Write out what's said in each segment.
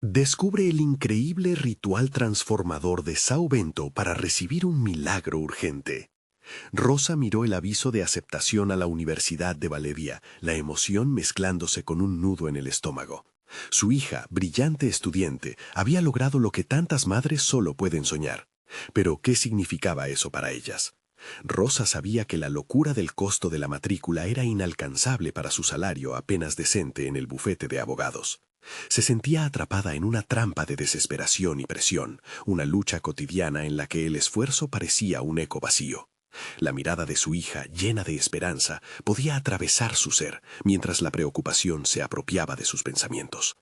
Descubre el increíble ritual transformador de Sao Bento para recibir un milagro urgente. Rosa miró el aviso de aceptación a la Universidad de Valeria, la emoción mezclándose con un nudo en el estómago. Su hija, brillante estudiante, había logrado lo que tantas madres solo pueden soñar. Pero, ¿qué significaba eso para ellas? Rosa sabía que la locura del costo de la matrícula era inalcanzable para su salario apenas decente en el bufete de abogados. Se sentía atrapada en una trampa de desesperación y presión, una lucha cotidiana en la que el esfuerzo parecía un eco vacío. La mirada de su hija, llena de esperanza, podía atravesar su ser, mientras la preocupación se apropiaba de sus pensamientos.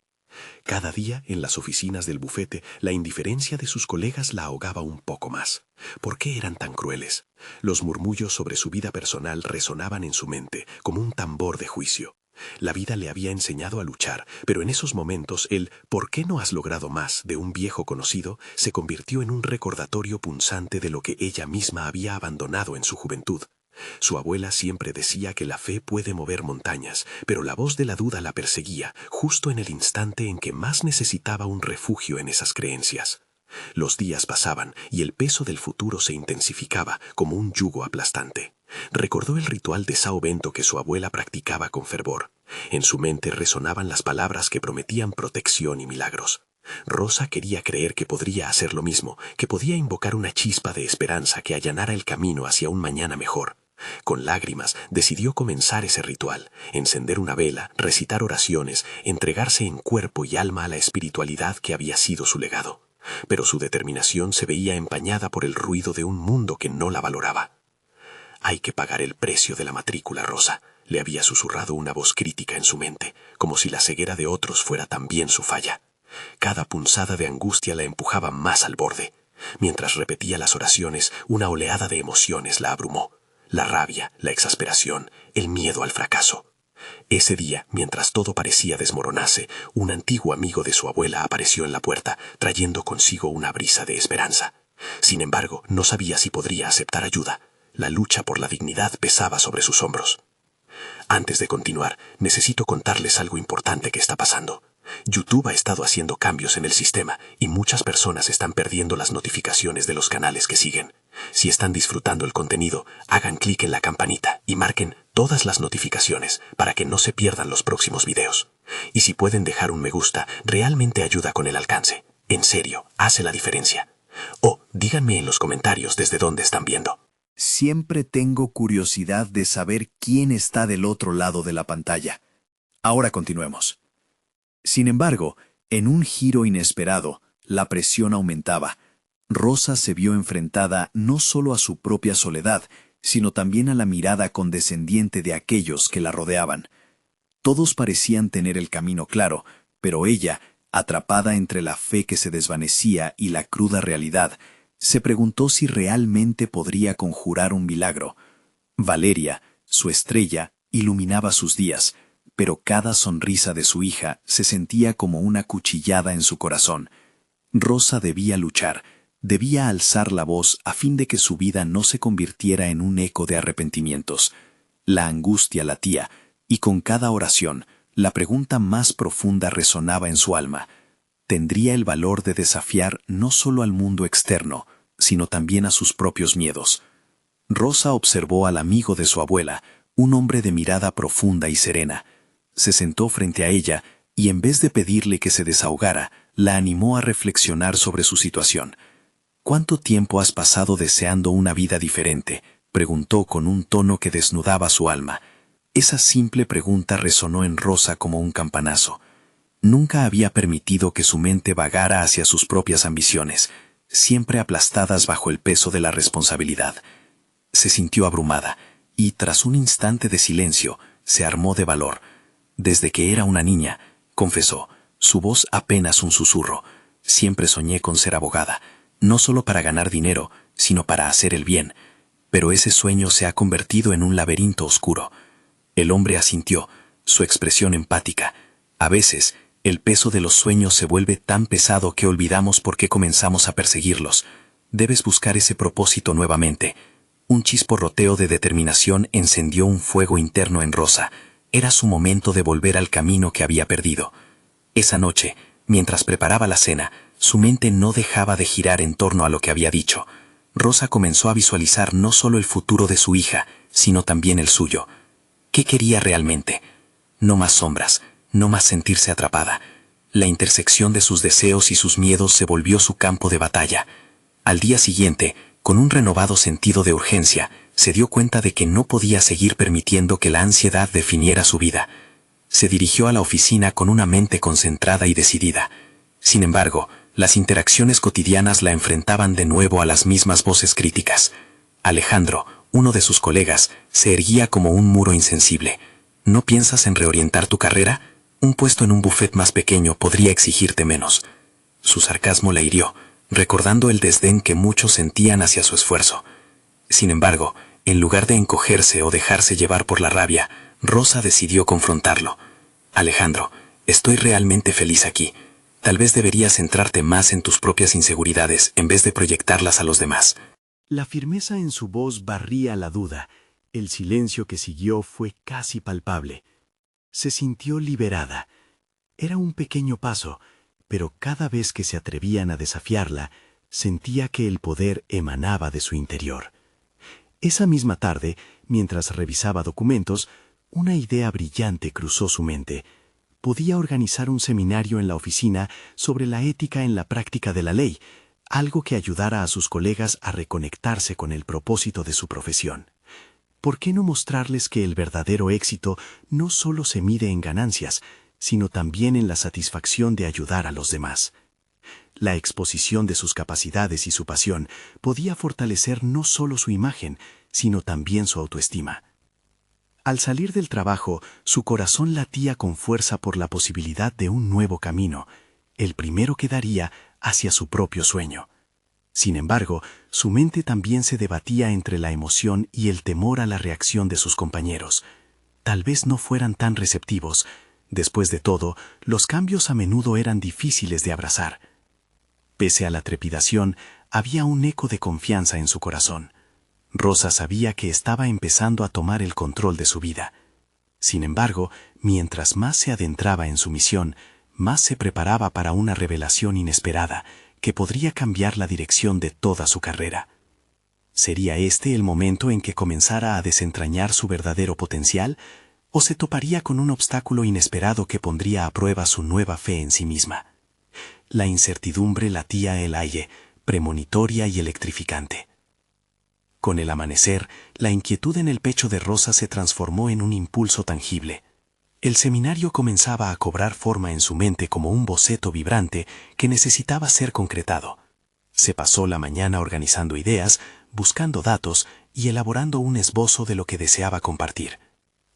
Cada día, en las oficinas del bufete, la indiferencia de sus colegas la ahogaba un poco más. ¿Por qué eran tan crueles? Los murmullos sobre su vida personal resonaban en su mente, como un tambor de juicio. La vida le había enseñado a luchar, pero en esos momentos el «¿por qué no has logrado más?» de un viejo conocido se convirtió en un recordatorio punzante de lo que ella misma había abandonado en su juventud. Su abuela siempre decía que la fe puede mover montañas, pero la voz de la duda la perseguía justo en el instante en que más necesitaba un refugio en esas creencias. Los días pasaban y el peso del futuro se intensificaba como un yugo aplastante. Recordó el ritual de Sao Bento que su abuela practicaba con fervor. En su mente resonaban las palabras que prometían protección y milagros. Rosa quería creer que podría hacer lo mismo, que podía invocar una chispa de esperanza que allanara el camino hacia un mañana mejor. Con lágrimas decidió comenzar ese ritual, encender una vela, recitar oraciones, entregarse en cuerpo y alma a la espiritualidad que había sido su legado. Pero su determinación se veía empañada por el ruido de un mundo que no la valoraba. «Hay que pagar el precio de la matrícula, Rosa», le había susurrado una voz crítica en su mente, como si la ceguera de otros fuera también su falla. Cada punzada de angustia la empujaba más al borde. Mientras repetía las oraciones, una oleada de emociones la abrumó. La rabia, la exasperación, el miedo al fracaso. Ese día, mientras todo parecía desmoronarse, un antiguo amigo de su abuela apareció en la puerta, trayendo consigo una brisa de esperanza. Sin embargo, no sabía si podría aceptar ayuda. La lucha por la dignidad pesaba sobre sus hombros. «Antes de continuar, necesito contarles algo importante que está pasando. YouTube ha estado haciendo cambios en el sistema y muchas personas están perdiendo las notificaciones de los canales que siguen. Si están disfrutando el contenido, hagan clic en la campanita y marquen todas las notificaciones para que no se pierdan los próximos videos. Y si pueden dejar un me gusta, realmente ayuda con el alcance. En serio, hace la diferencia. O díganme en los comentarios desde dónde están viendo». Siempre tengo curiosidad de saber quién está del otro lado de la pantalla. Ahora continuemos. Sin embargo, en un giro inesperado, la presión aumentaba. Rosa se vio enfrentada no solo a su propia soledad, sino también a la mirada condescendiente de aquellos que la rodeaban. Todos parecían tener el camino claro, pero ella, atrapada entre la fe que se desvanecía y la cruda realidad, se preguntó si realmente podría conjurar un milagro. Valeria, su estrella, iluminaba sus días, pero cada sonrisa de su hija se sentía como una cuchillada en su corazón. Rosa debía luchar, debía alzar la voz a fin de que su vida no se convirtiera en un eco de arrepentimientos. La angustia latía, y con cada oración, la pregunta más profunda resonaba en su alma. Tendría el valor de desafiar no solo al mundo externo, sino también a sus propios miedos. Rosa observó al amigo de su abuela, un hombre de mirada profunda y serena. Se sentó frente a ella y en vez de pedirle que se desahogara, la animó a reflexionar sobre su situación. «¿Cuánto tiempo has pasado deseando una vida diferente?», preguntó con un tono que desnudaba su alma. Esa simple pregunta resonó en Rosa como un campanazo. Nunca había permitido que su mente vagara hacia sus propias ambiciones, siempre aplastadas bajo el peso de la responsabilidad. Se sintió abrumada y, tras un instante de silencio, se armó de valor. Desde que era una niña, confesó, su voz apenas un susurro, siempre soñé con ser abogada, no solo para ganar dinero, sino para hacer el bien. Pero ese sueño se ha convertido en un laberinto oscuro. El hombre asintió, su expresión empática. A veces, el peso de los sueños se vuelve tan pesado que olvidamos por qué comenzamos a perseguirlos. Debes buscar ese propósito nuevamente. Un chisporroteo de determinación encendió un fuego interno en Rosa. Era su momento de volver al camino que había perdido. Esa noche, Mientras preparaba la cena, su mente no dejaba de girar en torno a lo que había dicho. Rosa comenzó a visualizar no solo el futuro de su hija, sino también el suyo. ¿Qué quería realmente? No más sombras, no más sentirse atrapada. La intersección de sus deseos y sus miedos se volvió su campo de batalla. Al día siguiente, con un renovado sentido de urgencia, se dio cuenta de que no podía seguir permitiendo que la ansiedad definiera su vida. Se dirigió a la oficina con una mente concentrada y decidida. Sin embargo, las interacciones cotidianas la enfrentaban de nuevo a las mismas voces críticas. Alejandro, uno de sus colegas, se erguía como un muro insensible. ¿No piensas en reorientar tu carrera? Un puesto en un buffet más pequeño podría exigirte menos. Su sarcasmo la hirió, recordando el desdén que muchos sentían hacia su esfuerzo. Sin embargo, en lugar de encogerse o dejarse llevar por la rabia, Rosa decidió confrontarlo. Alejandro, estoy realmente feliz aquí. Tal vez deberías centrarte más en tus propias inseguridades en vez de proyectarlas a los demás. La firmeza en su voz barría la duda. El silencio que siguió fue casi palpable. Se sintió liberada. Era un pequeño paso, pero cada vez que se atrevían a desafiarla, sentía que el poder emanaba de su interior. Esa misma tarde, mientras revisaba documentos, una idea brillante cruzó su mente. Podía organizar un seminario en la oficina sobre la ética en la práctica de la ley, algo que ayudara a sus colegas a reconectarse con el propósito de su profesión. ¿Por qué no mostrarles que el verdadero éxito no solo se mide en ganancias, sino también en la satisfacción de ayudar a los demás? La exposición de sus capacidades y su pasión podía fortalecer no solo su imagen, sino también su autoestima. Al salir del trabajo, su corazón latía con fuerza por la posibilidad de un nuevo camino, el primero que daría hacia su propio sueño. Sin embargo, su mente también se debatía entre la emoción y el temor a la reacción de sus compañeros. Tal vez no fueran tan receptivos. Después de todo, los cambios a menudo eran difíciles de abrazar. Pese a la trepidación, había un eco de confianza en su corazón. Rosa sabía que estaba empezando a tomar el control de su vida. Sin embargo, mientras más se adentraba en su misión, más se preparaba para una revelación inesperada que podría cambiar la dirección de toda su carrera. ¿Sería este el momento en que comenzara a desentrañar su verdadero potencial, o se toparía con un obstáculo inesperado que pondría a prueba su nueva fe en sí misma? La incertidumbre latía el aire, premonitoria y electrificante. Con el amanecer, la inquietud en el pecho de Rosa se transformó en un impulso tangible. El seminario comenzaba a cobrar forma en su mente como un boceto vibrante que necesitaba ser concretado. Se pasó la mañana organizando ideas, buscando datos y elaborando un esbozo de lo que deseaba compartir.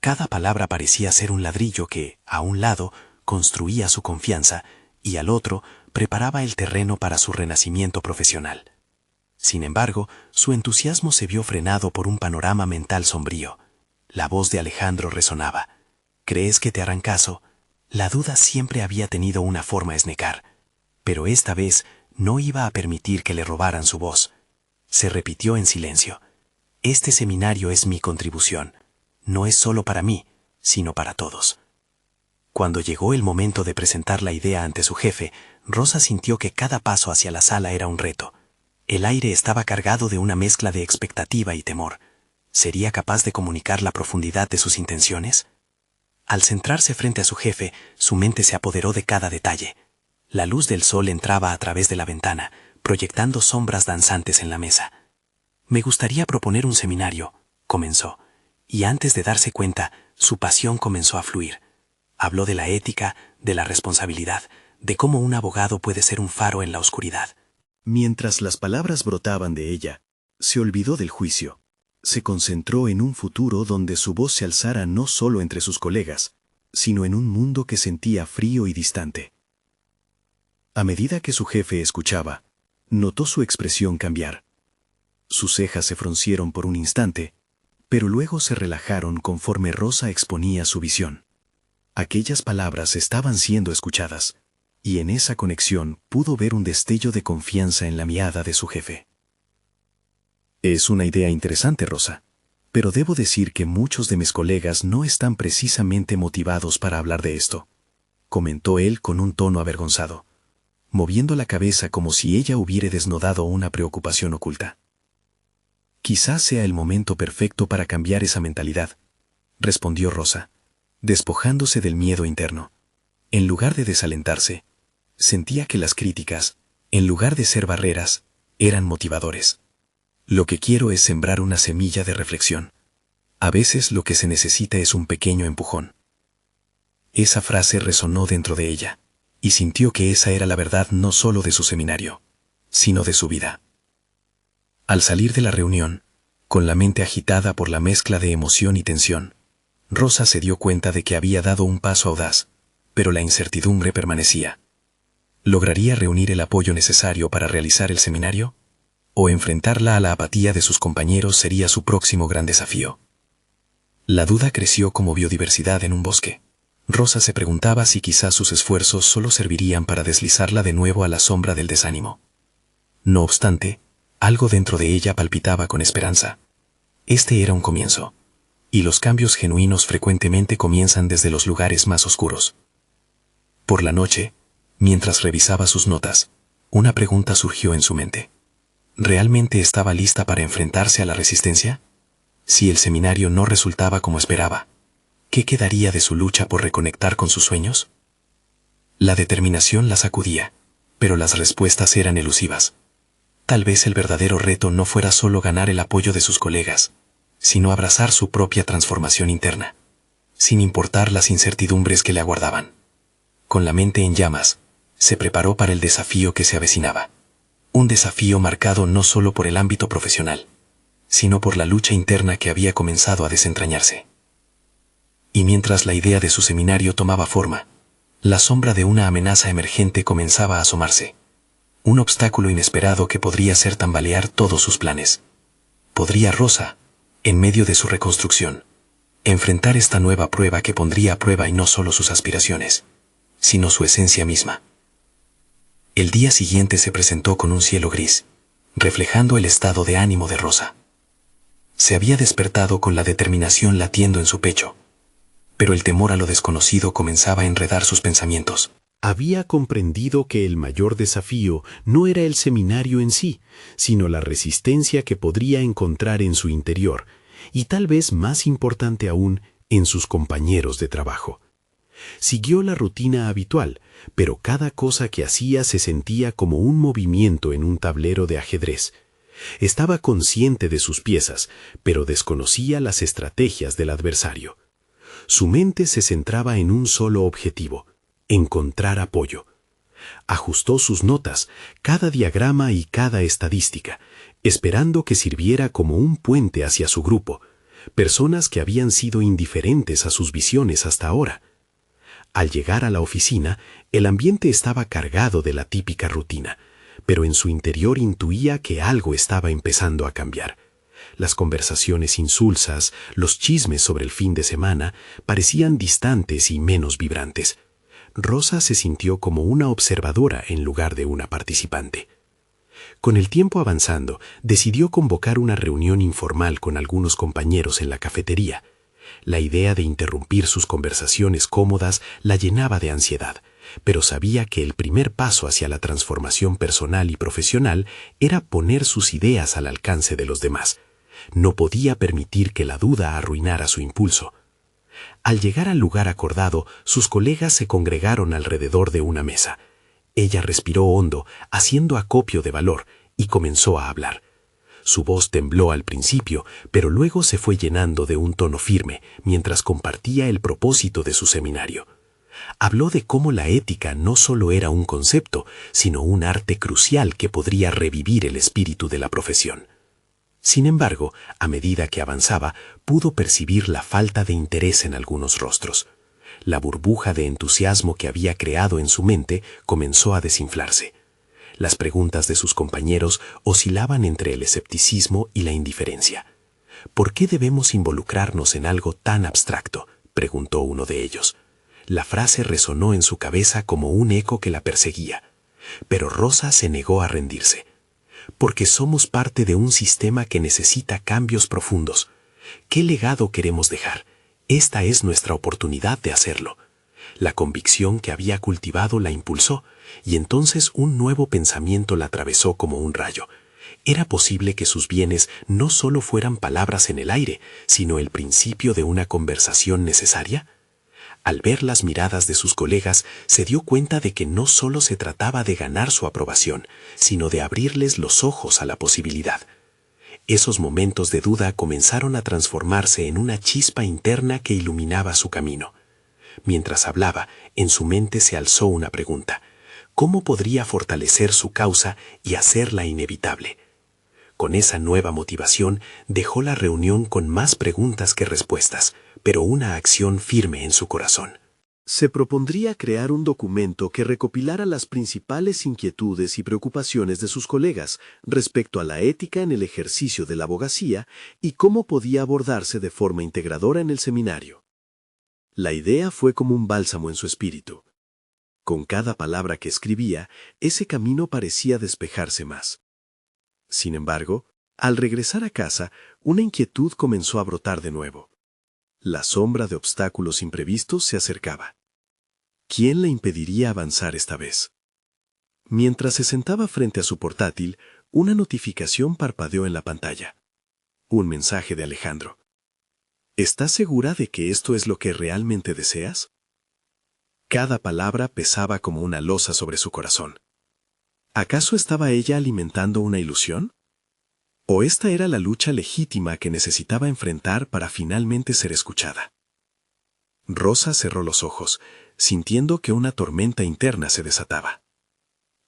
Cada palabra parecía ser un ladrillo que, a un lado, construía su confianza y al otro preparaba el terreno para su renacimiento profesional. Sin embargo, su entusiasmo se vio frenado por un panorama mental sombrío. La voz de Alejandro resonaba. ¿Crees que te harán caso? La duda siempre había tenido una forma esnecar, pero esta vez no iba a permitir que le robaran su voz. Se repitió en silencio. Este seminario es mi contribución. No es solo para mí, sino para todos. Cuando llegó el momento de presentar la idea ante su jefe, Rosa sintió que cada paso hacia la sala era un reto. El aire estaba cargado de una mezcla de expectativa y temor. ¿Sería capaz de comunicar la profundidad de sus intenciones? Al centrarse frente a su jefe, su mente se apoderó de cada detalle. La luz del sol entraba a través de la ventana, proyectando sombras danzantes en la mesa. Me gustaría proponer un seminario, comenzó, y antes de darse cuenta, su pasión comenzó a fluir. Habló de la ética, de la responsabilidad, de cómo un abogado puede ser un faro en la oscuridad. Mientras las palabras brotaban de ella, se olvidó del juicio. Se concentró en un futuro donde su voz se alzara no solo entre sus colegas, sino en un mundo que sentía frío y distante. A medida que su jefe escuchaba, notó su expresión cambiar. Sus cejas se fruncieron por un instante, pero luego se relajaron conforme Rosa exponía su visión. Aquellas palabras estaban siendo escuchadas, y en esa conexión pudo ver un destello de confianza en la mirada de su jefe. Es una idea interesante, Rosa, pero debo decir que muchos de mis colegas no están precisamente motivados para hablar de esto. comentó él con un tono avergonzado, moviendo la cabeza como si ella hubiera desnudado una preocupación oculta. Quizás sea el momento perfecto para cambiar esa mentalidad, respondió Rosa, despojándose del miedo interno. En lugar de desalentarse, sentía que las críticas, en lugar de ser barreras, eran motivadores. Lo que quiero es sembrar una semilla de reflexión. A veces lo que se necesita es un pequeño empujón. Esa frase resonó dentro de ella, y sintió que esa era la verdad no solo de su seminario, sino de su vida. Al salir de la reunión, con la mente agitada por la mezcla de emoción y tensión, Rosa se dio cuenta de que había dado un paso audaz, pero la incertidumbre permanecía. ¿Lograría reunir el apoyo necesario para realizar el seminario? ¿O enfrentarla a la apatía de sus compañeros sería su próximo gran desafío? La duda creció como biodiversidad en un bosque. Rosa se preguntaba si quizás sus esfuerzos solo servirían para deslizarla de nuevo a la sombra del desánimo. No obstante, algo dentro de ella palpitaba con esperanza. Este era un comienzo, y los cambios genuinos frecuentemente comienzan desde los lugares más oscuros. Por la noche, mientras revisaba sus notas, una pregunta surgió en su mente. ¿Realmente estaba lista para enfrentarse a la resistencia? Si el seminario no resultaba como esperaba, ¿qué quedaría de su lucha por reconectar con sus sueños? La determinación la sacudía, pero las respuestas eran elusivas. Tal vez el verdadero reto no fuera solo ganar el apoyo de sus colegas, sino abrazar su propia transformación interna, sin importar las incertidumbres que le aguardaban. Con la mente en llamas, se preparó para el desafío que se avecinaba. Un desafío marcado no solo por el ámbito profesional, sino por la lucha interna que había comenzado a desentrañarse. Y mientras la idea de su seminario tomaba forma, la sombra de una amenaza emergente comenzaba a asomarse. Un obstáculo inesperado que podría hacer tambalear todos sus planes. ¿Podría Rosa, en medio de su reconstrucción, enfrentar esta nueva prueba que pondría a prueba y no solo sus aspiraciones, sino su esencia misma? El día siguiente se presentó con un cielo gris, reflejando el estado de ánimo de Rosa. Se había despertado con la determinación latiendo en su pecho, pero el temor a lo desconocido comenzaba a enredar sus pensamientos. Había comprendido que el mayor desafío no era el seminario en sí, sino la resistencia que podría encontrar en su interior, y tal vez más importante aún, en sus compañeros de trabajo. Siguió la rutina habitual, pero cada cosa que hacía se sentía como un movimiento en un tablero de ajedrez. Estaba consciente de sus piezas, pero desconocía las estrategias del adversario. Su mente se centraba en un solo objetivo: encontrar apoyo. Ajustó sus notas, cada diagrama y cada estadística, esperando que sirviera como un puente hacia su grupo, personas que habían sido indiferentes a sus visiones hasta ahora. Al llegar a la oficina, el ambiente estaba cargado de la típica rutina, pero en su interior intuía que algo estaba empezando a cambiar. Las conversaciones insulsas, los chismes sobre el fin de semana, parecían distantes y menos vibrantes. Rosa se sintió como una observadora en lugar de una participante. Con el tiempo avanzando, decidió convocar una reunión informal con algunos compañeros en la cafetería. La idea de interrumpir sus conversaciones cómodas la llenaba de ansiedad, pero sabía que el primer paso hacia la transformación personal y profesional era poner sus ideas al alcance de los demás. No podía permitir que la duda arruinara su impulso. Al llegar al lugar acordado, sus colegas se congregaron alrededor de una mesa. Ella respiró hondo, haciendo acopio de valor, y comenzó a hablar. Su voz tembló al principio, pero luego se fue llenando de un tono firme mientras compartía el propósito de su seminario. Habló de cómo la ética no solo era un concepto, sino un arte crucial que podría revivir el espíritu de la profesión. Sin embargo, a medida que avanzaba, pudo percibir la falta de interés en algunos rostros. La burbuja de entusiasmo que había creado en su mente comenzó a desinflarse. Las preguntas de sus compañeros oscilaban entre el escepticismo y la indiferencia. ¿Por qué debemos involucrarnos en algo tan abstracto?, preguntó uno de ellos. La frase resonó en su cabeza como un eco que la perseguía. Pero Rosa se negó a rendirse. Porque somos parte de un sistema que necesita cambios profundos. ¿Qué legado queremos dejar? Esta es nuestra oportunidad de hacerlo. La convicción que había cultivado la impulsó, y entonces un nuevo pensamiento la atravesó como un rayo. ¿Era posible que sus bienes no solo fueran palabras en el aire, sino el principio de una conversación necesaria? Al ver las miradas de sus colegas, se dio cuenta de que no solo se trataba de ganar su aprobación, sino de abrirles los ojos a la posibilidad. Esos momentos de duda comenzaron a transformarse en una chispa interna que iluminaba su camino. Mientras hablaba, en su mente se alzó una pregunta: ¿cómo podría fortalecer su causa y hacerla inevitable? Con esa nueva motivación, dejó la reunión con más preguntas que respuestas, pero una acción firme en su corazón. Se propondría crear un documento que recopilara las principales inquietudes y preocupaciones de sus colegas respecto a la ética en el ejercicio de la abogacía y cómo podía abordarse de forma integradora en el seminario. La idea fue como un bálsamo en su espíritu. Con cada palabra que escribía, ese camino parecía despejarse más. Sin embargo, al regresar a casa, una inquietud comenzó a brotar de nuevo. La sombra de obstáculos imprevistos se acercaba. ¿Quién le impediría avanzar esta vez? Mientras se sentaba frente a su portátil, una notificación parpadeó en la pantalla. Un mensaje de Alejandro. ¿Estás segura de que esto es lo que realmente deseas? Cada palabra pesaba como una losa sobre su corazón. ¿Acaso estaba ella alimentando una ilusión? ¿O esta era la lucha legítima que necesitaba enfrentar para finalmente ser escuchada? Rosa cerró los ojos, sintiendo que una tormenta interna se desataba.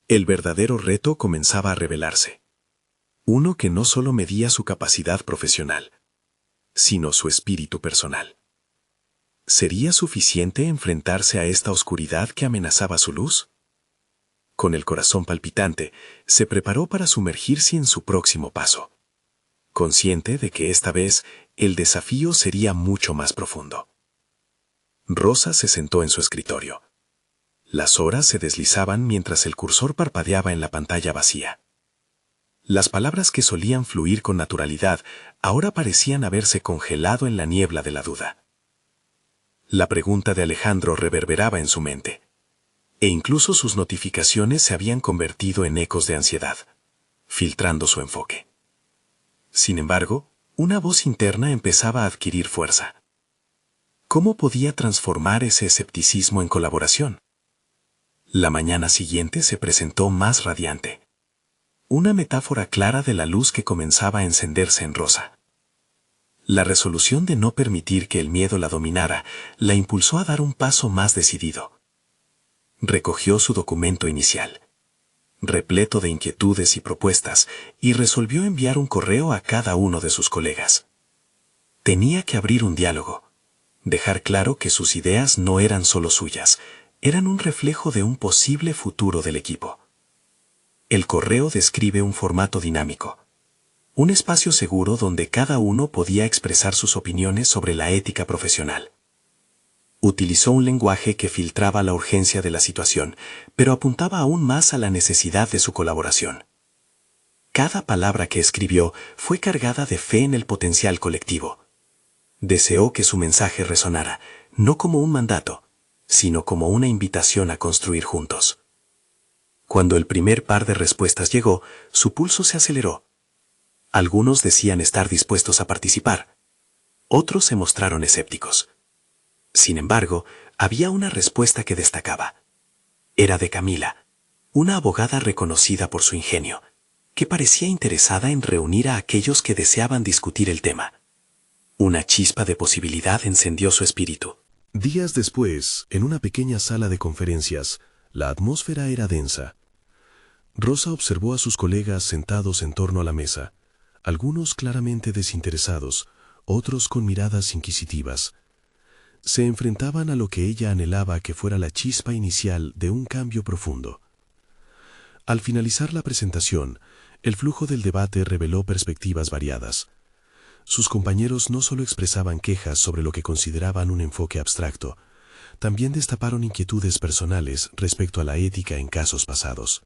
El verdadero reto comenzaba a revelarse. Uno que no solo medía su capacidad profesional, sino su espíritu personal. ¿Sería suficiente enfrentarse a esta oscuridad que amenazaba su luz? Con el corazón palpitante, se preparó para sumergirse en su próximo paso, consciente de que esta vez el desafío sería mucho más profundo. Rosa se sentó en su escritorio. Las horas se deslizaban mientras el cursor parpadeaba en la pantalla vacía. Las palabras que solían fluir con naturalidad ahora parecían haberse congelado en la niebla de la duda. La pregunta de Alejandro reverberaba en su mente, e incluso sus notificaciones se habían convertido en ecos de ansiedad, filtrando su enfoque. Sin embargo, una voz interna empezaba a adquirir fuerza. ¿Cómo podía transformar ese escepticismo en colaboración? La mañana siguiente se presentó más radiante. Una metáfora clara de la luz que comenzaba a encenderse en Rosa. La resolución de no permitir que el miedo la dominara la impulsó a dar un paso más decidido. Recogió su documento inicial, repleto de inquietudes y propuestas, y resolvió enviar un correo a cada uno de sus colegas. Tenía que abrir un diálogo, dejar claro que sus ideas no eran solo suyas, eran un reflejo de un posible futuro del equipo. El correo describe un formato dinámico, un espacio seguro donde cada uno podía expresar sus opiniones sobre la ética profesional. Utilizó un lenguaje que filtraba la urgencia de la situación, pero apuntaba aún más a la necesidad de su colaboración. Cada palabra que escribió fue cargada de fe en el potencial colectivo. Deseó que su mensaje resonara, no como un mandato, sino como una invitación a construir juntos. Cuando el primer par de respuestas llegó, su pulso se aceleró. Algunos decían estar dispuestos a participar. Otros se mostraron escépticos. Sin embargo, había una respuesta que destacaba. Era de Camila, una abogada reconocida por su ingenio, que parecía interesada en reunir a aquellos que deseaban discutir el tema. Una chispa de posibilidad encendió su espíritu. Días después, en una pequeña sala de conferencias, la atmósfera era densa. Rosa observó a sus colegas sentados en torno a la mesa, algunos claramente desinteresados, otros con miradas inquisitivas. Se enfrentaban a lo que ella anhelaba que fuera la chispa inicial de un cambio profundo. Al finalizar la presentación, el flujo del debate reveló perspectivas variadas. Sus compañeros no solo expresaban quejas sobre lo que consideraban un enfoque abstracto, también destaparon inquietudes personales respecto a la ética en casos pasados.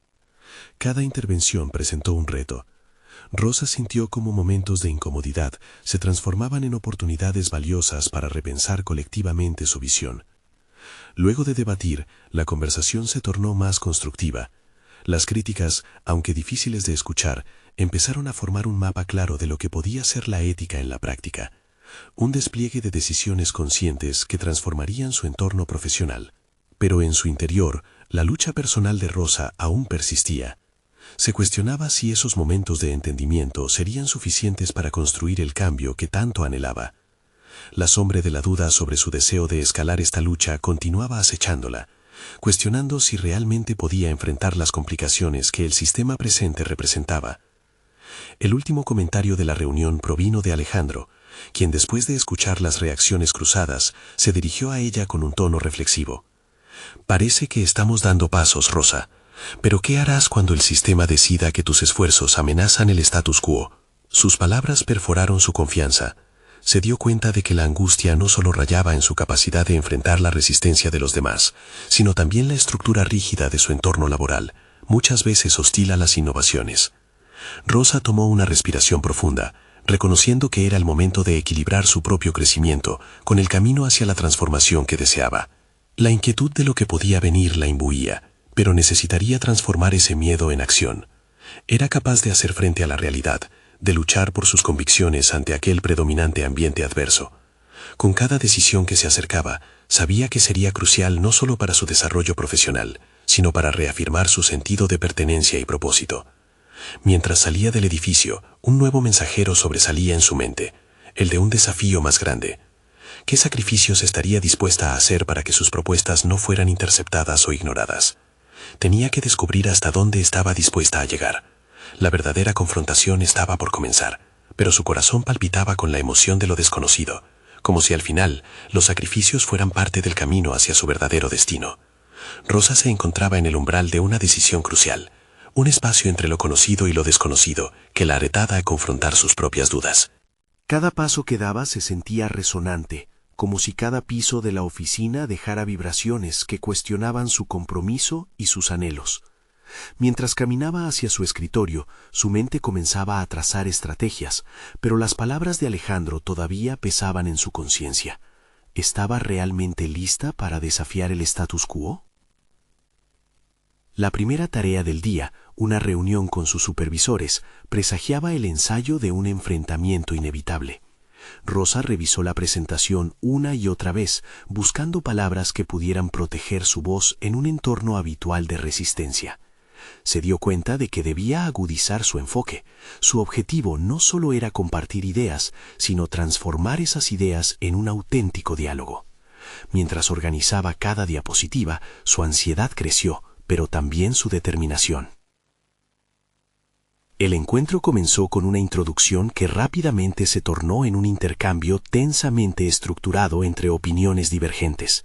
Cada intervención presentó un reto. Rosa sintió cómo momentos de incomodidad se transformaban en oportunidades valiosas para repensar colectivamente su visión. Luego de debatir, la conversación se tornó más constructiva. Las críticas, aunque difíciles de escuchar, empezaron a formar un mapa claro de lo que podía ser la ética en la práctica. Un despliegue de decisiones conscientes que transformarían su entorno profesional. Pero en su interior, la lucha personal de Rosa aún persistía. Se cuestionaba si esos momentos de entendimiento serían suficientes para construir el cambio que tanto anhelaba. La sombra de la duda sobre su deseo de escalar esta lucha continuaba acechándola, cuestionando si realmente podía enfrentar las complicaciones que el sistema presente representaba. El último comentario de la reunión provino de Alejandro, quien después de escuchar las reacciones cruzadas, se dirigió a ella con un tono reflexivo. «Parece que estamos dando pasos, Rosa. Pero ¿qué harás cuando el sistema decida que tus esfuerzos amenazan el status quo?» Sus palabras perforaron su confianza. Se dio cuenta de que la angustia no solo rayaba en su capacidad de enfrentar la resistencia de los demás, sino también la estructura rígida de su entorno laboral, muchas veces hostil a las innovaciones. Rosa tomó una respiración profunda, reconociendo que era el momento de equilibrar su propio crecimiento con el camino hacia la transformación que deseaba. La inquietud de lo que podía venir la imbuía, pero necesitaría transformar ese miedo en acción. Era capaz de hacer frente a la realidad, de luchar por sus convicciones ante aquel predominante ambiente adverso. Con cada decisión que se acercaba, sabía que sería crucial no solo para su desarrollo profesional, sino para reafirmar su sentido de pertenencia y propósito. Mientras salía del edificio, un nuevo mensajero sobresalía en su mente, el de un desafío más grande. ¿Qué sacrificios estaría dispuesta a hacer para que sus propuestas no fueran interceptadas o ignoradas? Tenía que descubrir hasta dónde estaba dispuesta a llegar. La verdadera confrontación estaba por comenzar, pero su corazón palpitaba con la emoción de lo desconocido, como si al final los sacrificios fueran parte del camino hacia su verdadero destino. Rosa se encontraba en el umbral de una decisión crucial, un espacio entre lo conocido y lo desconocido que la retaba a confrontar sus propias dudas. Cada paso que daba se sentía resonante, como si cada piso de la oficina dejara vibraciones que cuestionaban su compromiso y sus anhelos. Mientras caminaba hacia su escritorio, su mente comenzaba a trazar estrategias, pero las palabras de Alejandro todavía pesaban en su conciencia. ¿Estaba realmente lista para desafiar el status quo? La primera tarea del día, una reunión con sus supervisores, presagiaba el ensayo de un enfrentamiento inevitable. Rosa revisó la presentación una y otra vez, buscando palabras que pudieran proteger su voz en un entorno habitual de resistencia. Se dio cuenta de que debía agudizar su enfoque. Su objetivo no solo era compartir ideas, sino transformar esas ideas en un auténtico diálogo. Mientras organizaba cada diapositiva, su ansiedad creció, pero también su determinación. El encuentro comenzó con una introducción que rápidamente se tornó en un intercambio tensamente estructurado entre opiniones divergentes.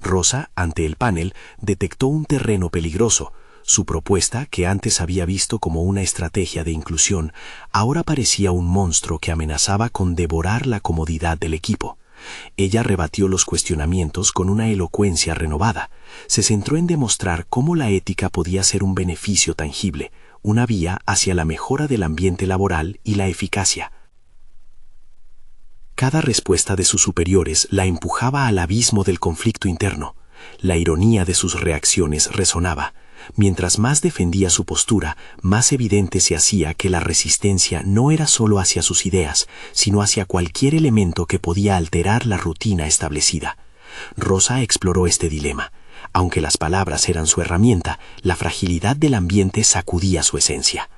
Rosa, ante el panel, detectó un terreno peligroso. Su propuesta, que antes había visto como una estrategia de inclusión, ahora parecía un monstruo que amenazaba con devorar la comodidad del equipo. Ella rebatió los cuestionamientos con una elocuencia renovada. Se centró en demostrar cómo la ética podía ser un beneficio tangible, una vía hacia la mejora del ambiente laboral y la eficacia. Cada respuesta de sus superiores la empujaba al abismo del conflicto interno. La ironía de sus reacciones resonaba. Mientras más defendía su postura, más evidente se hacía que la resistencia no era solo hacia sus ideas, sino hacia cualquier elemento que podía alterar la rutina establecida. Rosa exploró este dilema. Aunque las palabras eran su herramienta, la fragilidad del ambiente sacudía su esencia.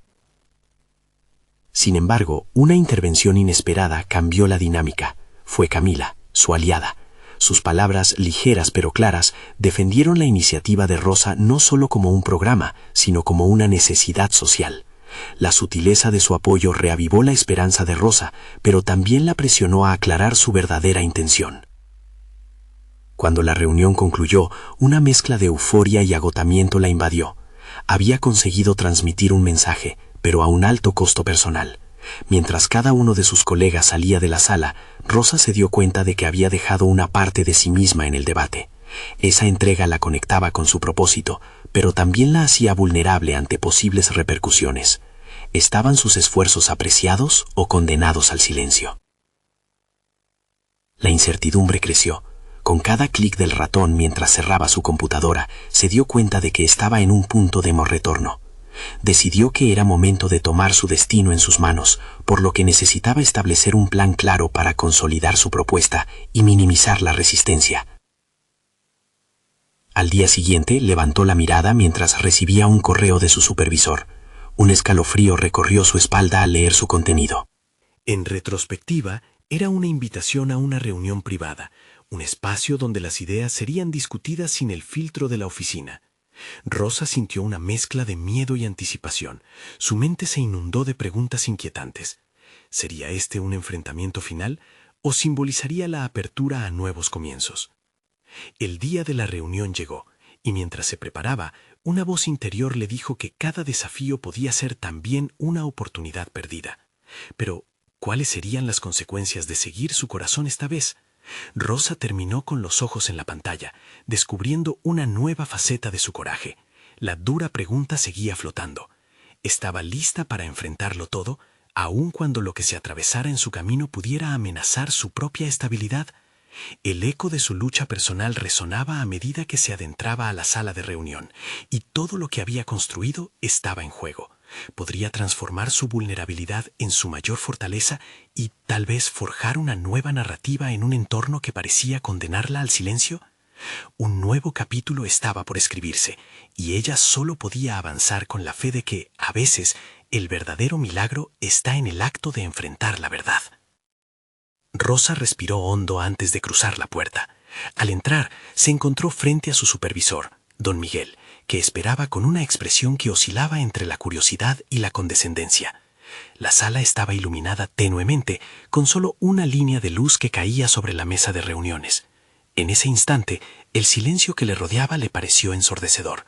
Sin embargo, una intervención inesperada cambió la dinámica. Fue Camila, su aliada. Sus palabras, ligeras pero claras, defendieron la iniciativa de Rosa no solo como un programa, sino como una necesidad social. La sutileza de su apoyo reavivó la esperanza de Rosa, pero también la presionó a aclarar su verdadera intención. Cuando la reunión concluyó, una mezcla de euforia y agotamiento la invadió. Había conseguido transmitir un mensaje, pero a un alto costo personal. Mientras cada uno de sus colegas salía de la sala, Rosa se dio cuenta de que había dejado una parte de sí misma en el debate. Esa entrega la conectaba con su propósito, pero también la hacía vulnerable ante posibles repercusiones. ¿Estaban sus esfuerzos apreciados o condenados al silencio? La incertidumbre creció. Con cada clic del ratón mientras cerraba su computadora, se dio cuenta de que estaba en un punto de no retorno. Decidió que era momento de tomar su destino en sus manos, por lo que necesitaba establecer un plan claro para consolidar su propuesta y minimizar la resistencia. Al día siguiente levantó la mirada mientras recibía un correo de su supervisor. Un escalofrío recorrió su espalda al leer su contenido. En retrospectiva, era una invitación a una reunión privada, un espacio donde las ideas serían discutidas sin el filtro de la oficina. Rosa sintió una mezcla de miedo y anticipación. Su mente se inundó de preguntas inquietantes. ¿Sería este un enfrentamiento final o simbolizaría la apertura a nuevos comienzos? El día de la reunión llegó, y mientras se preparaba, una voz interior le dijo que cada desafío podía ser también una oportunidad perdida. Pero, ¿cuáles serían las consecuencias de seguir su corazón esta vez? Rosa terminó con los ojos en la pantalla, descubriendo una nueva faceta de su coraje. La dura pregunta seguía flotando. ¿Estaba lista para enfrentarlo todo, aun cuando lo que se atravesara en su camino pudiera amenazar su propia estabilidad? El eco de su lucha personal resonaba a medida que se adentraba a la sala de reunión, y todo lo que había construido estaba en juego. ¿Podría transformar su vulnerabilidad en su mayor fortaleza y tal vez forjar una nueva narrativa en un entorno que parecía condenarla al silencio? Un nuevo capítulo estaba por escribirse, y ella solo podía avanzar con la fe de que, a veces, el verdadero milagro está en el acto de enfrentar la verdad. Rosa respiró hondo antes de cruzar la puerta. Al entrar, se encontró frente a su supervisor, don Miguel, que esperaba con una expresión que oscilaba entre la curiosidad y la condescendencia. La sala estaba iluminada tenuemente, con solo una línea de luz que caía sobre la mesa de reuniones. En ese instante, el silencio que le rodeaba le pareció ensordecedor.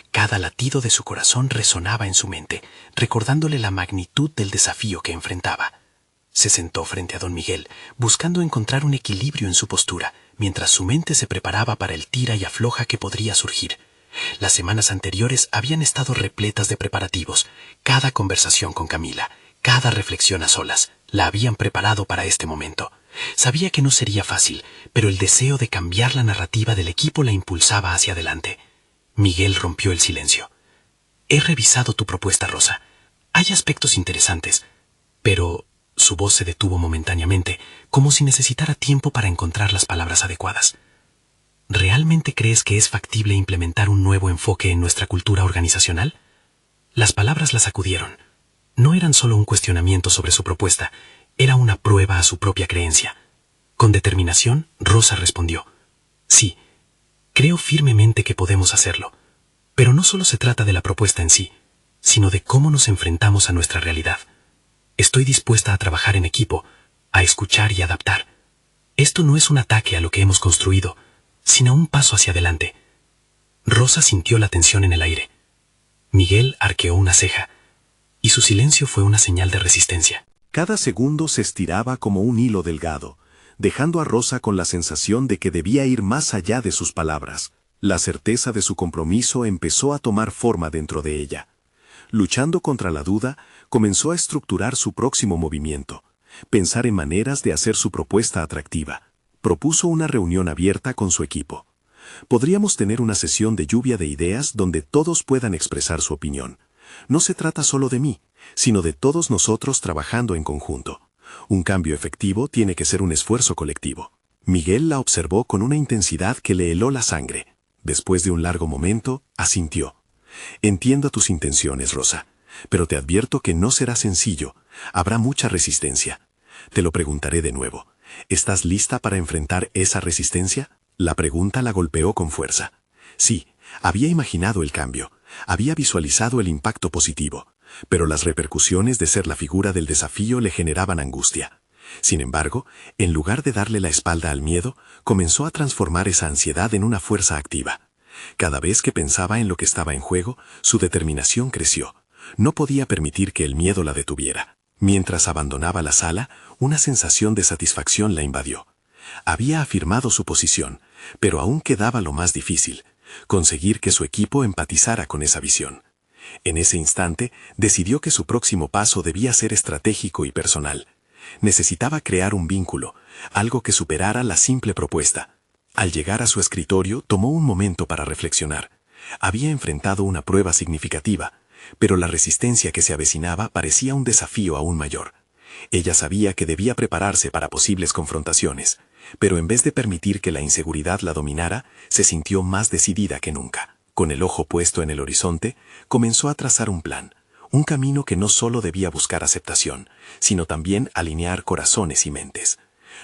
Cada latido de su corazón resonaba en su mente, recordándole la magnitud del desafío que enfrentaba. Se sentó frente a don Miguel, buscando encontrar un equilibrio en su postura, mientras su mente se preparaba para el tira y afloja que podría surgir. Las semanas anteriores habían estado repletas de preparativos. Cada conversación con Camila, cada reflexión a solas, la habían preparado para este momento. Sabía que no sería fácil, pero el deseo de cambiar la narrativa del equipo la impulsaba hacia adelante. Miguel rompió el silencio. He revisado tu propuesta, Rosa. Hay aspectos interesantes, pero... Su voz se detuvo momentáneamente, como si necesitara tiempo para encontrar las palabras adecuadas. ¿Realmente crees que es factible implementar un nuevo enfoque en nuestra cultura organizacional? Las palabras la sacudieron. No eran solo un cuestionamiento sobre su propuesta, era una prueba a su propia creencia. Con determinación, Rosa respondió: sí, creo firmemente que podemos hacerlo. Pero no solo se trata de la propuesta en sí, sino de cómo nos enfrentamos a nuestra realidad. Estoy dispuesta a trabajar en equipo, a escuchar y adaptar. Esto no es un ataque a lo que hemos construido, sino un paso hacia adelante. Rosa sintió la tensión en el aire. Miguel arqueó una ceja, y su silencio fue una señal de resistencia. Cada segundo se estiraba como un hilo delgado, dejando a Rosa con la sensación de que debía ir más allá de sus palabras. La certeza de su compromiso empezó a tomar forma dentro de ella. Luchando contra la duda, comenzó a estructurar su próximo movimiento, pensar en maneras de hacer su propuesta atractiva. Propuso una reunión abierta con su equipo. Podríamos tener una sesión de lluvia de ideas donde todos puedan expresar su opinión. No se trata solo de mí, sino de todos nosotros trabajando en conjunto. Un cambio efectivo tiene que ser un esfuerzo colectivo. Miguel la observó con una intensidad que le heló la sangre. Después de un largo momento, asintió. Entiendo tus intenciones, Rosa, pero te advierto que no será sencillo. Habrá mucha resistencia. Te lo preguntaré de nuevo. ¿Estás lista para enfrentar esa resistencia? La pregunta la golpeó con fuerza. Sí, había imaginado el cambio, había visualizado el impacto positivo, pero las repercusiones de ser la figura del desafío le generaban angustia. Sin embargo, en lugar de darle la espalda al miedo, comenzó a transformar esa ansiedad en una fuerza activa. Cada vez que pensaba en lo que estaba en juego, su determinación creció. No podía permitir que el miedo la detuviera. Mientras abandonaba la sala, una sensación de satisfacción la invadió. Había afirmado su posición, pero aún quedaba lo más difícil: conseguir que su equipo empatizara con esa visión. En ese instante, decidió que su próximo paso debía ser estratégico y personal. Necesitaba crear un vínculo, algo que superara la simple propuesta. Al llegar a su escritorio, tomó un momento para reflexionar. Había enfrentado una prueba significativa, pero la resistencia que se avecinaba parecía un desafío aún mayor. Ella sabía que debía prepararse para posibles confrontaciones, pero en vez de permitir que la inseguridad la dominara, se sintió más decidida que nunca. Con el ojo puesto en el horizonte, comenzó a trazar un plan, un camino que no solo debía buscar aceptación, sino también alinear corazones y mentes.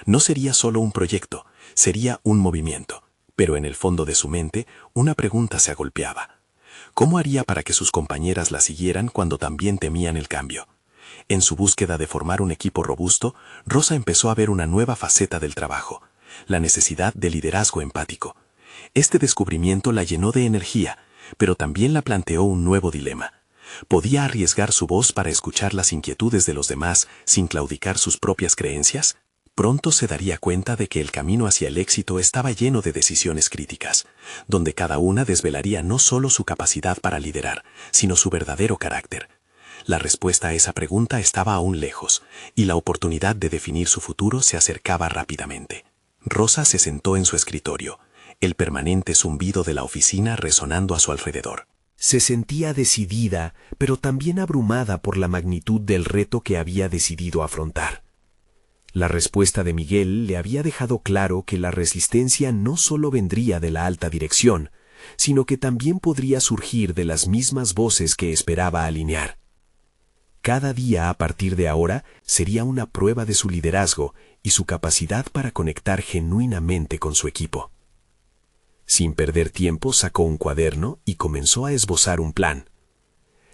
No sería solo un proyecto, sería un movimiento, pero en el fondo de su mente una pregunta se agolpeaba. ¿Cómo haría para que sus compañeras la siguieran cuando también temían el cambio? En su búsqueda de formar un equipo robusto, Rosa empezó a ver una nueva faceta del trabajo, la necesidad de liderazgo empático. Este descubrimiento la llenó de energía, pero también la planteó un nuevo dilema. ¿Podía arriesgar su voz para escuchar las inquietudes de los demás sin claudicar sus propias creencias? Pronto se daría cuenta de que el camino hacia el éxito estaba lleno de decisiones críticas, donde cada una desvelaría no solo su capacidad para liderar, sino su verdadero carácter. La respuesta a esa pregunta estaba aún lejos, y la oportunidad de definir su futuro se acercaba rápidamente. Rosa se sentó en su escritorio, el permanente zumbido de la oficina resonando a su alrededor. Se sentía decidida, pero también abrumada por la magnitud del reto que había decidido afrontar. La respuesta de Miguel le había dejado claro que la resistencia no solo vendría de la alta dirección, sino que también podría surgir de las mismas voces que esperaba alinear. Cada día a partir de ahora sería una prueba de su liderazgo y su capacidad para conectar genuinamente con su equipo. Sin perder tiempo sacó un cuaderno y comenzó a esbozar un plan.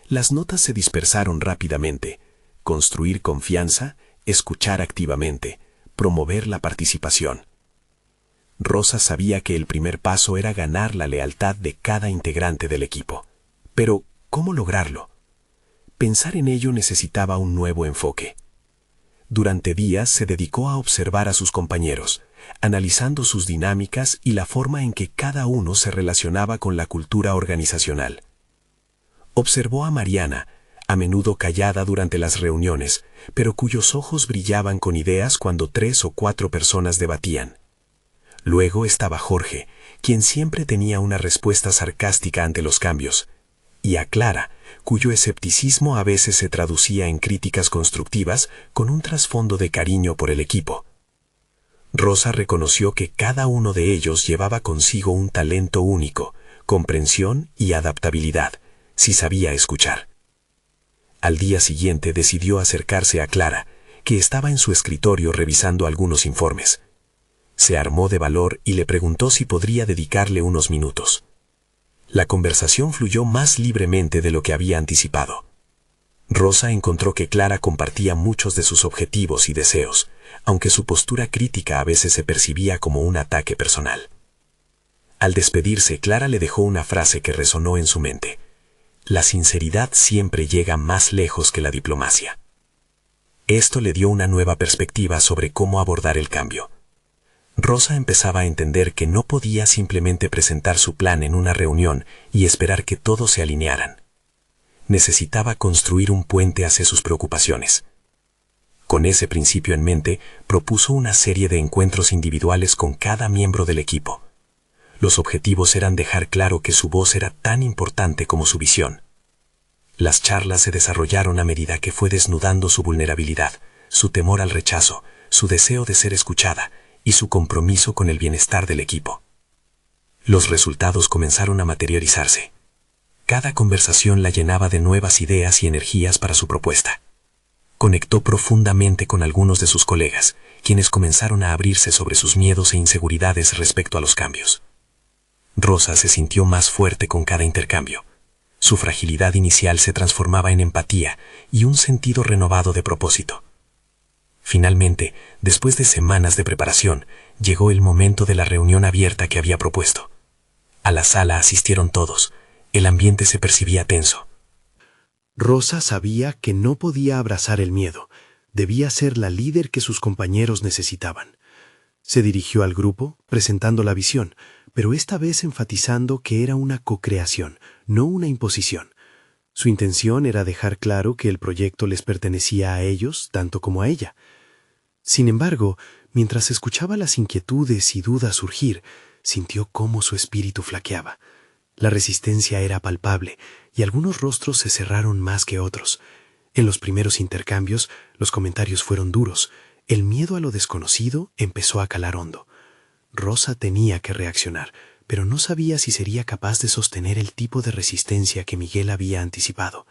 Las notas se dispersaron rápidamente: construir confianza, escuchar activamente, promover la participación. Rosa sabía que el primer paso era ganar la lealtad de cada integrante del equipo. Pero, ¿cómo lograrlo? Pensar en ello necesitaba un nuevo enfoque. Durante días se dedicó a observar a sus compañeros, analizando sus dinámicas y la forma en que cada uno se relacionaba con la cultura organizacional. Observó a Mariana, a menudo callada durante las reuniones, pero cuyos ojos brillaban con ideas cuando 3 o 4 personas debatían. Luego estaba Jorge, quien siempre tenía una respuesta sarcástica ante los cambios, y a Clara, cuyo escepticismo a veces se traducía en críticas constructivas con un trasfondo de cariño por el equipo. Rosa reconoció que cada uno de ellos llevaba consigo un talento único, comprensión y adaptabilidad, si sabía escuchar. Al día siguiente decidió acercarse a Clara, que estaba en su escritorio revisando algunos informes. Se armó de valor y le preguntó si podría dedicarle unos minutos. La conversación fluyó más libremente de lo que había anticipado. Rosa encontró que Clara compartía muchos de sus objetivos y deseos, aunque su postura crítica a veces se percibía como un ataque personal. Al despedirse, Clara le dejó una frase que resonó en su mente: la sinceridad siempre llega más lejos que la diplomacia. Esto le dio una nueva perspectiva sobre cómo abordar el cambio. Rosa empezaba a entender que no podía simplemente presentar su plan en una reunión y esperar que todos se alinearan. Necesitaba construir un puente hacia sus preocupaciones. Con ese principio en mente, propuso una serie de encuentros individuales con cada miembro del equipo. Los objetivos eran dejar claro que su voz era tan importante como su visión. Las charlas se desarrollaron a medida que fue desnudando su vulnerabilidad, su temor al rechazo, su deseo de ser escuchada y su compromiso con el bienestar del equipo. Los resultados comenzaron a materializarse. Cada conversación la llenaba de nuevas ideas y energías para su propuesta. Conectó profundamente con algunos de sus colegas, quienes comenzaron a abrirse sobre sus miedos e inseguridades respecto a los cambios. Rosa se sintió más fuerte con cada intercambio. Su fragilidad inicial se transformaba en empatía y un sentido renovado de propósito. Finalmente, después de semanas de preparación, llegó el momento de la reunión abierta que había propuesto. A la sala asistieron todos. El ambiente se percibía tenso. Rosa sabía que no podía abrazar el miedo. Debía ser la líder que sus compañeros necesitaban. Se dirigió al grupo, presentando la visión, pero esta vez enfatizando que era una co-creación, no una imposición. Su intención era dejar claro que el proyecto les pertenecía a ellos tanto como a ella. Sin embargo, mientras escuchaba las inquietudes y dudas surgir, sintió cómo su espíritu flaqueaba. La resistencia era palpable y algunos rostros se cerraron más que otros. En los primeros intercambios, los comentarios fueron duros. El miedo a lo desconocido empezó a calar hondo. Rosa tenía que reaccionar, pero no sabía si sería capaz de sostener el tipo de resistencia que Miguel había anticipado.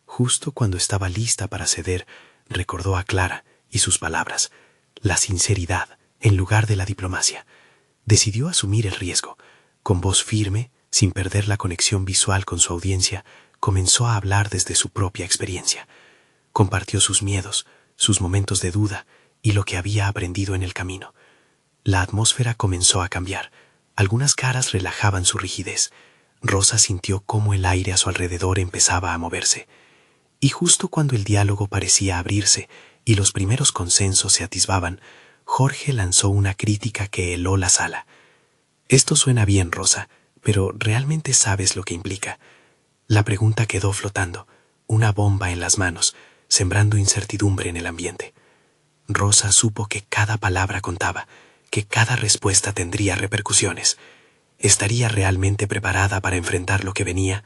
Justo cuando estaba lista para ceder, recordó a Clara y sus palabras. La sinceridad en lugar de la diplomacia. Decidió asumir el riesgo. Con voz firme, sin perder la conexión visual con su audiencia, comenzó a hablar desde su propia experiencia. Compartió sus miedos, sus momentos de duda y lo que había aprendido en el camino. La atmósfera comenzó a cambiar. Algunas caras relajaban su rigidez. Rosa sintió cómo el aire a su alrededor empezaba a moverse. Y justo cuando el diálogo parecía abrirse y los primeros consensos se atisbaban, Jorge lanzó una crítica que heló la sala. «Esto suena bien, Rosa, pero ¿realmente sabes lo que implica?» La pregunta quedó flotando, una bomba en las manos, sembrando incertidumbre en el ambiente. Rosa supo que cada palabra contaba, que cada respuesta tendría repercusiones. ¿Estaría realmente preparada para enfrentar lo que venía?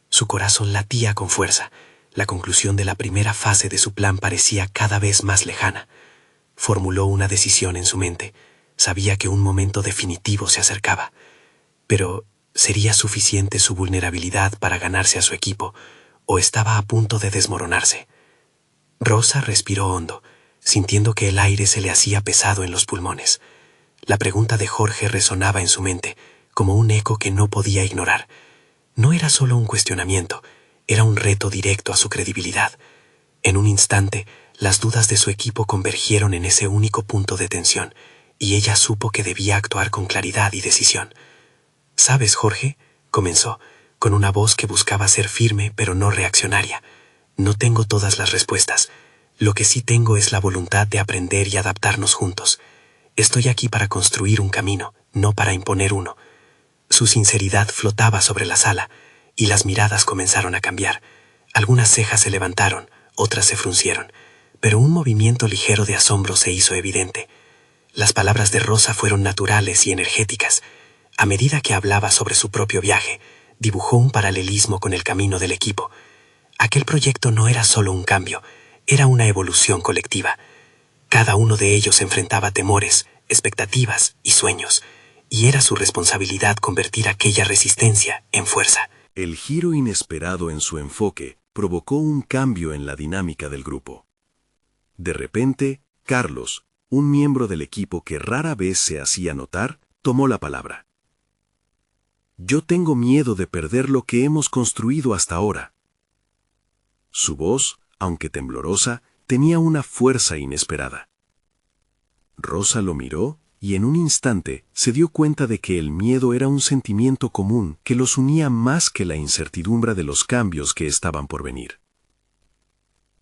Su corazón latía con fuerza. La conclusión de la primera fase de su plan parecía cada vez más lejana. Formuló una decisión en su mente. Sabía que un momento definitivo se acercaba. Pero, ¿sería suficiente su vulnerabilidad para ganarse a su equipo, o estaba a punto de desmoronarse? Rosa respiró hondo, sintiendo que el aire se le hacía pesado en los pulmones. La pregunta de Jorge resonaba en su mente, como un eco que no podía ignorar. No era solo un cuestionamiento, era un reto directo a su credibilidad. En un instante, las dudas de su equipo convergieron en ese único punto de tensión, y ella supo que debía actuar con claridad y decisión. «¿Sabes, Jorge?», comenzó, con una voz que buscaba ser firme pero no reaccionaria. «No tengo todas las respuestas. Lo que sí tengo es la voluntad de aprender y adaptarnos juntos. Estoy aquí para construir un camino, no para imponer uno». Su sinceridad flotaba sobre la sala, y las miradas comenzaron a cambiar. Algunas cejas se levantaron, otras se fruncieron, pero un movimiento ligero de asombro se hizo evidente. Las palabras de Rosa fueron naturales y energéticas. A medida que hablaba sobre su propio viaje, dibujó un paralelismo con el camino del equipo. Aquel proyecto no era solo un cambio, era una evolución colectiva. Cada uno de ellos enfrentaba temores, expectativas y sueños, y era su responsabilidad convertir aquella resistencia en fuerza. El giro inesperado en su enfoque provocó un cambio en la dinámica del grupo. De repente, Carlos, un miembro del equipo que rara vez se hacía notar, tomó la palabra. «Yo tengo miedo de perder lo que hemos construido hasta ahora». Su voz, aunque temblorosa, tenía una fuerza inesperada. Rosa lo miró y en un instante se dio cuenta de que el miedo era un sentimiento común que los unía más que la incertidumbre de los cambios que estaban por venir.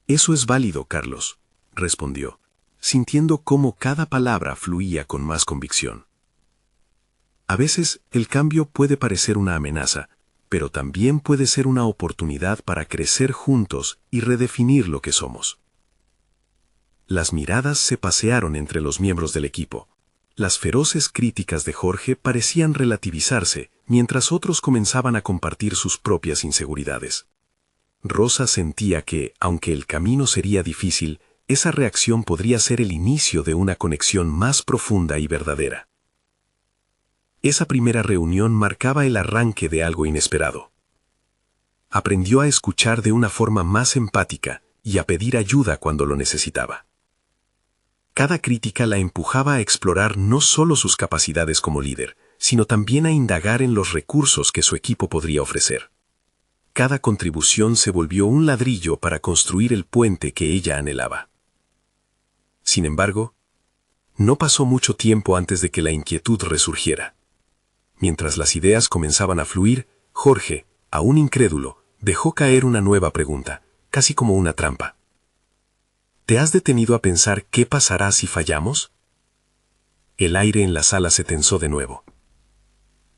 «Eso es válido, Carlos», respondió, sintiendo cómo cada palabra fluía con más convicción. A veces el cambio puede parecer una amenaza, pero también puede ser una oportunidad para crecer juntos y redefinir lo que somos. Las miradas se pasearon entre los miembros del equipo. Las feroces críticas de Jorge parecían relativizarse, mientras otros comenzaban a compartir sus propias inseguridades. Rosa sentía que, aunque el camino sería difícil, esa reacción podría ser el inicio de una conexión más profunda y verdadera. Esa primera reunión marcaba el arranque de algo inesperado. Aprendió a escuchar de una forma más empática y a pedir ayuda cuando lo necesitaba. Cada crítica la empujaba a explorar no solo sus capacidades como líder, sino también a indagar en los recursos que su equipo podría ofrecer. Cada contribución se volvió un ladrillo para construir el puente que ella anhelaba. Sin embargo, no pasó mucho tiempo antes de que la inquietud resurgiera. Mientras las ideas comenzaban a fluir, Jorge, aún incrédulo, dejó caer una nueva pregunta, casi como una trampa. ¿Te has detenido a pensar qué pasará si fallamos? El aire en la sala se tensó de nuevo.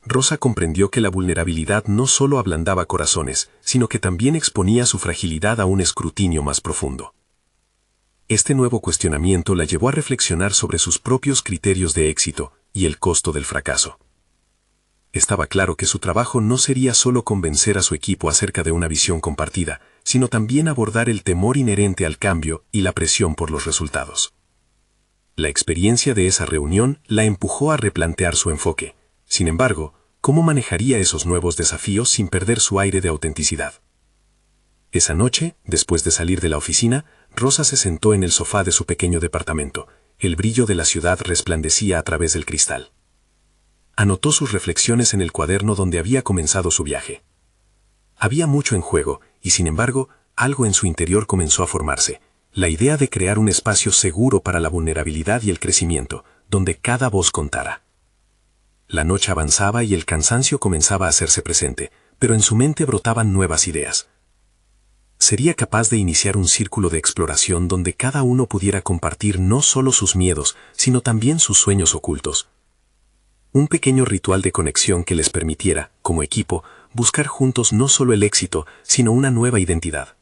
Rosa comprendió que la vulnerabilidad no solo ablandaba corazones, sino que también exponía su fragilidad a un escrutinio más profundo. Este nuevo cuestionamiento la llevó a reflexionar sobre sus propios criterios de éxito y el costo del fracaso. Estaba claro que su trabajo no sería solo convencer a su equipo acerca de una visión compartida, sino también abordar el temor inherente al cambio y la presión por los resultados. La experiencia de esa reunión la empujó a replantear su enfoque. Sin embargo, ¿cómo manejaría esos nuevos desafíos sin perder su aire de autenticidad? Esa noche, después de salir de la oficina, Rosa se sentó en el sofá de su pequeño departamento. El brillo de la ciudad resplandecía a través del cristal. Anotó sus reflexiones en el cuaderno donde había comenzado su viaje. Había mucho en juego, y sin embargo, algo en su interior comenzó a formarse. La idea de crear un espacio seguro para la vulnerabilidad y el crecimiento, donde cada voz contara. La noche avanzaba y el cansancio comenzaba a hacerse presente, pero en su mente brotaban nuevas ideas. Sería capaz de iniciar un círculo de exploración donde cada uno pudiera compartir no solo sus miedos, sino también sus sueños ocultos. Un pequeño ritual de conexión que les permitiera, como equipo, buscar juntos no solo el éxito, sino una nueva identidad.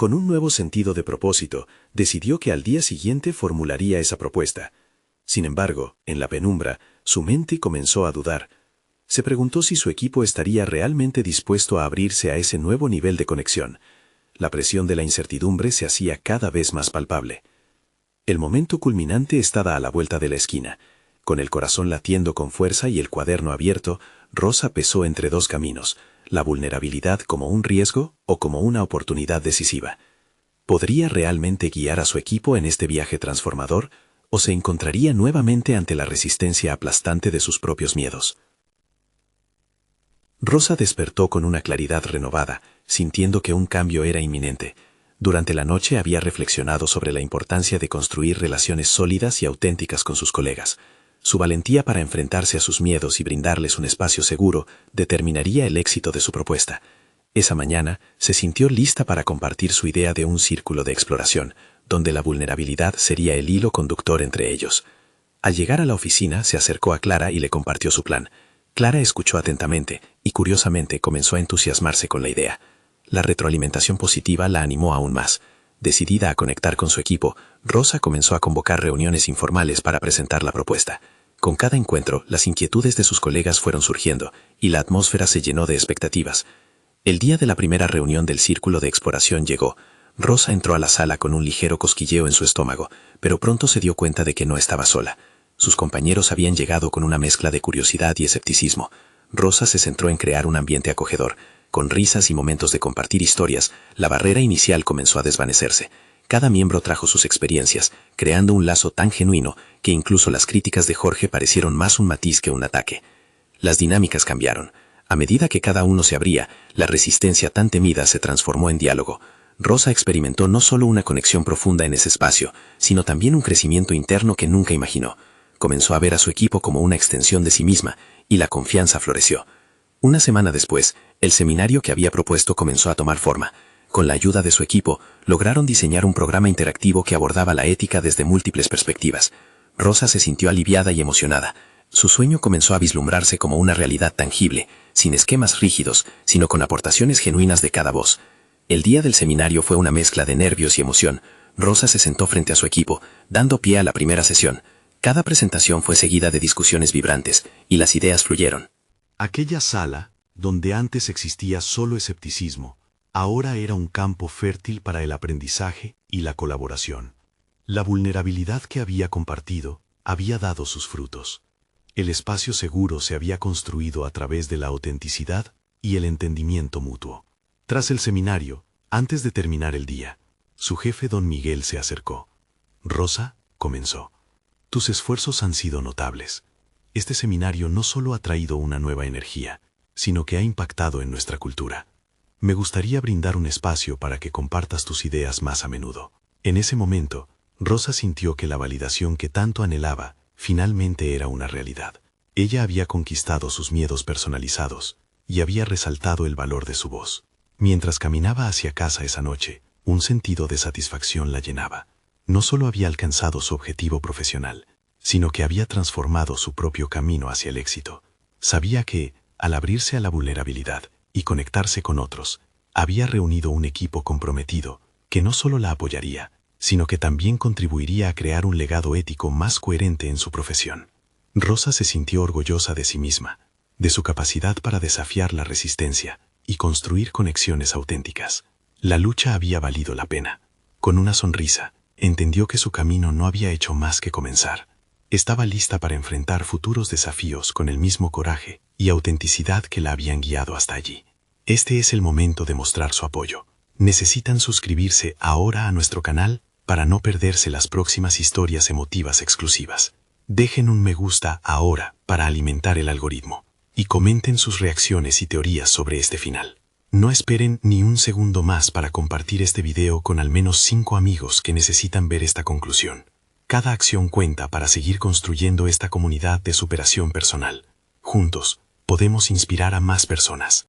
Con un nuevo sentido de propósito, decidió que al día siguiente formularía esa propuesta. Sin embargo, en la penumbra, su mente comenzó a dudar. Se preguntó si su equipo estaría realmente dispuesto a abrirse a ese nuevo nivel de conexión. La presión de la incertidumbre se hacía cada vez más palpable. El momento culminante estaba a la vuelta de la esquina. Con el corazón latiendo con fuerza y el cuaderno abierto, Rosa pesó entre dos caminos, la vulnerabilidad como un riesgo o como una oportunidad decisiva. ¿Podría realmente guiar a su equipo en este viaje transformador o se encontraría nuevamente ante la resistencia aplastante de sus propios miedos? Rosa despertó con una claridad renovada, sintiendo que un cambio era inminente. Durante la noche había reflexionado sobre la importancia de construir relaciones sólidas y auténticas con sus colegas. Su valentía para enfrentarse a sus miedos y brindarles un espacio seguro determinaría el éxito de su propuesta. Esa mañana se sintió lista para compartir su idea de un círculo de exploración, donde la vulnerabilidad sería el hilo conductor entre ellos. Al llegar a la oficina se acercó a Clara y le compartió su plan. Clara escuchó atentamente y curiosamente comenzó a entusiasmarse con la idea. La retroalimentación positiva la animó aún más. Decidida a conectar con su equipo, Rosa comenzó a convocar reuniones informales para presentar la propuesta. Con cada encuentro, las inquietudes de sus colegas fueron surgiendo y la atmósfera se llenó de expectativas. El día de la primera reunión del círculo de exploración llegó. Rosa entró a la sala con un ligero cosquilleo en su estómago, pero pronto se dio cuenta de que no estaba sola. Sus compañeros habían llegado con una mezcla de curiosidad y escepticismo. Rosa se centró en crear un ambiente acogedor. Con risas y momentos de compartir historias, la barrera inicial comenzó a desvanecerse. Cada miembro trajo sus experiencias, creando un lazo tan genuino que incluso las críticas de Jorge parecieron más un matiz que un ataque. Las dinámicas cambiaron. A medida que cada uno se abría, la resistencia tan temida se transformó en diálogo. Rosa experimentó no solo una conexión profunda en ese espacio, sino también un crecimiento interno que nunca imaginó. Comenzó a ver a su equipo como una extensión de sí misma, y la confianza floreció. Una semana después, el seminario que había propuesto comenzó a tomar forma. Con la ayuda de su equipo, lograron diseñar un programa interactivo que abordaba la ética desde múltiples perspectivas. Rosa se sintió aliviada y emocionada. Su sueño comenzó a vislumbrarse como una realidad tangible, sin esquemas rígidos, sino con aportaciones genuinas de cada voz. El día del seminario fue una mezcla de nervios y emoción. Rosa se sentó frente a su equipo, dando pie a la primera sesión. Cada presentación fue seguida de discusiones vibrantes, y las ideas fluyeron. Aquella sala, donde antes existía solo escepticismo, ahora era un campo fértil para el aprendizaje y la colaboración. La vulnerabilidad que había compartido había dado sus frutos. El espacio seguro se había construido a través de la autenticidad y el entendimiento mutuo. Tras el seminario, antes de terminar el día, su jefe don Miguel se acercó. Rosa, comenzó. Tus esfuerzos han sido notables. Este seminario no solo ha traído una nueva energía, sino que ha impactado en nuestra cultura. Me gustaría brindar un espacio para que compartas tus ideas más a menudo. En ese momento, Rosa sintió que la validación que tanto anhelaba finalmente era una realidad. Ella había conquistado sus miedos personalizados y había resaltado el valor de su voz. Mientras caminaba hacia casa esa noche, un sentido de satisfacción la llenaba. No solo había alcanzado su objetivo profesional, sino que había transformado su propio camino hacia el éxito. Sabía que, al abrirse a la vulnerabilidad y conectarse con otros, había reunido un equipo comprometido que no solo la apoyaría, sino que también contribuiría a crear un legado ético más coherente en su profesión. Rosa se sintió orgullosa de sí misma, de su capacidad para desafiar la resistencia y construir conexiones auténticas. La lucha había valido la pena. Con una sonrisa, entendió que su camino no había hecho más que comenzar. Estaba lista para enfrentar futuros desafíos con el mismo coraje y autenticidad que la habían guiado hasta allí. Este es el momento de mostrar su apoyo. Necesitan suscribirse ahora a nuestro canal para no perderse las próximas historias emotivas exclusivas. Dejen un me gusta ahora para alimentar el algoritmo y comenten sus reacciones y teorías sobre este final. No esperen ni un segundo más para compartir este video con al menos 5 amigos que necesitan ver esta conclusión. Cada acción cuenta para seguir construyendo esta comunidad de superación personal. Juntos, podemos inspirar a más personas.